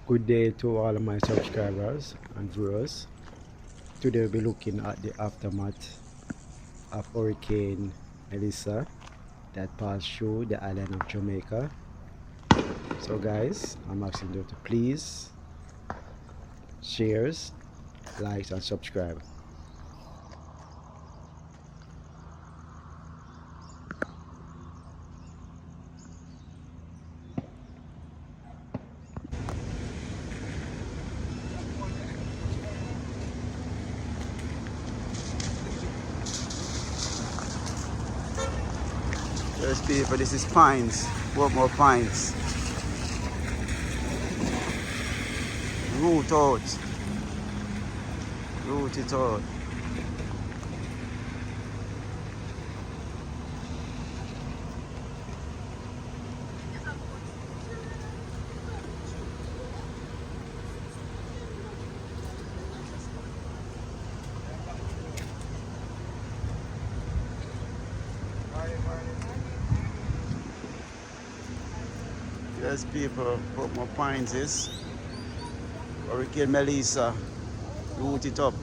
Good day to all of my subscribers and viewers. Today we'll be looking at the aftermath of Hurricane Melissa that passed through the island of Jamaica. So guys, I'm asking you to please shares, likes and subscribe. Yes people, this is Pines, Portmore Pines. Root out. Root it out. Yes people, Portmore Pines is Hurricane Melissa. Root it up.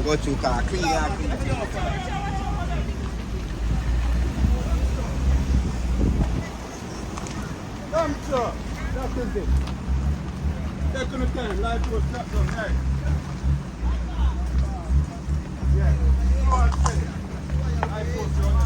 Go to car, clean out, clean. Come, sir. That is it. Take on the time. Light was slapped on, right? Yeah. Go on, say. Light was on.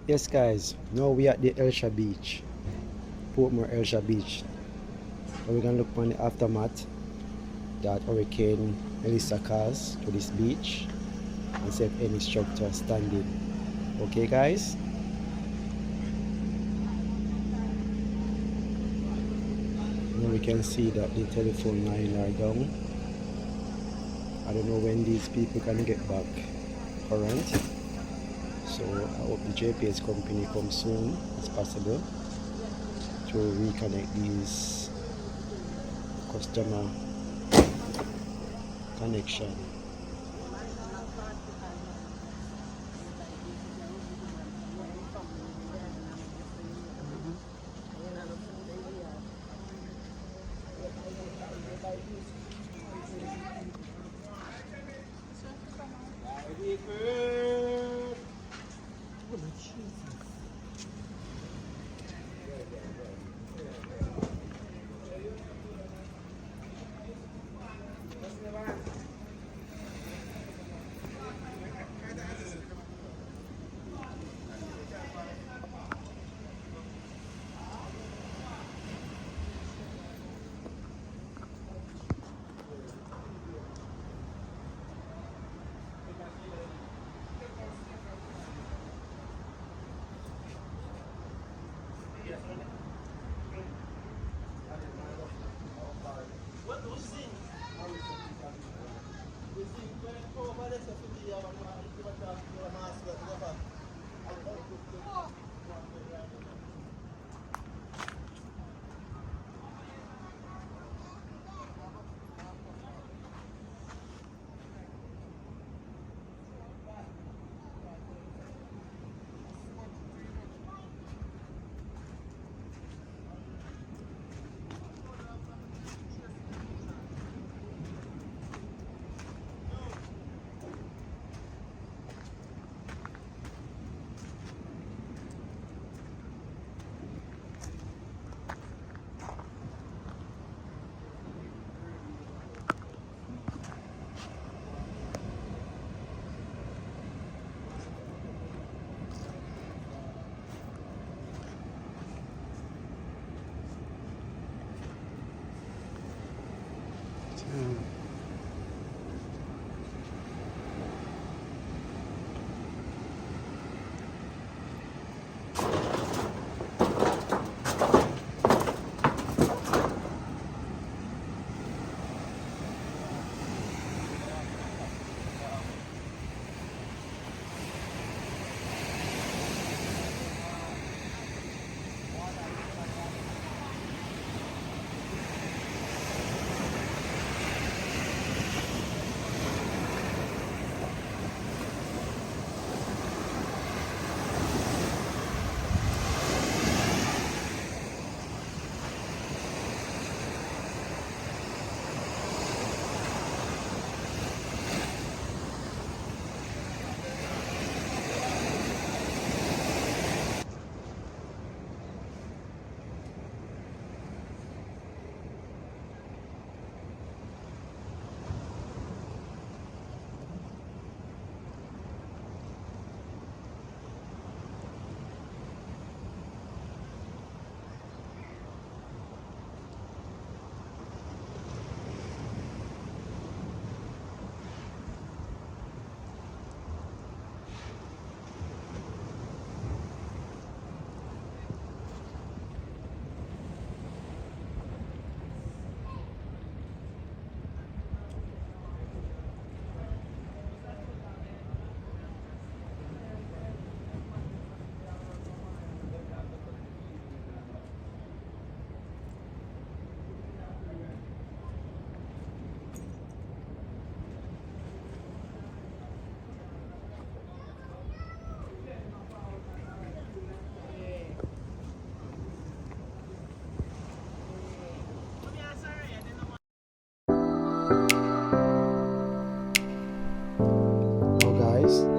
Yes guys, now we at the Elsha Beach, Portmore Elsha Beach. So we're gonna look on the aftermath that Hurricane Melissa caused to this beach and save any structure standing. Okay guys, now we can see that the telephone line are down. I don't know when these people can get back current, so I hope the JPS company comes soon as possible to reconnect these customer connection.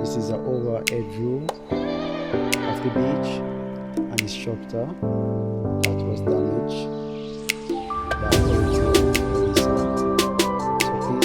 This is an overhead view of the beach and the structure that was damaged by Hurricane Melissa. So please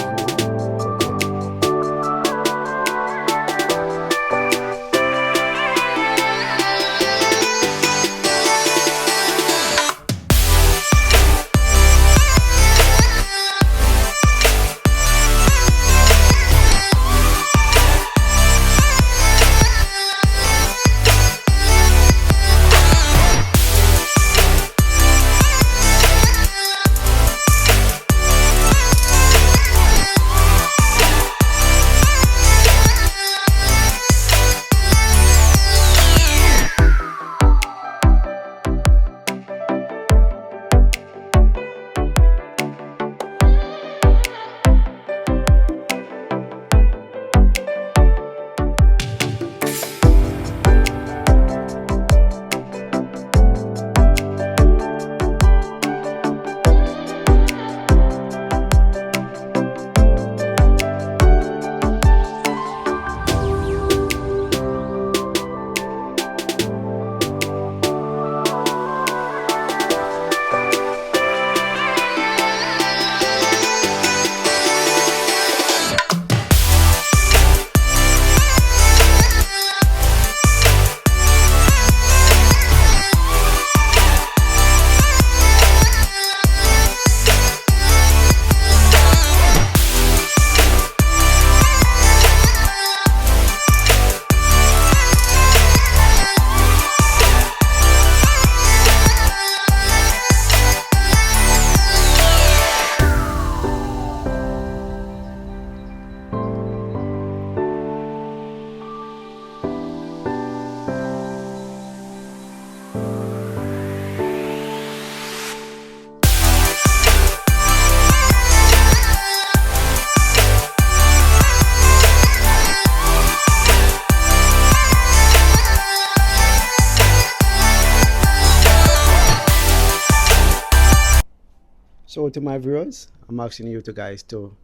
So to my viewers, I'm asking you to guys to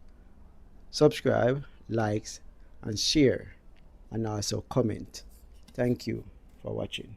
subscribe, likes, and share, and also comment. Thank you for watching.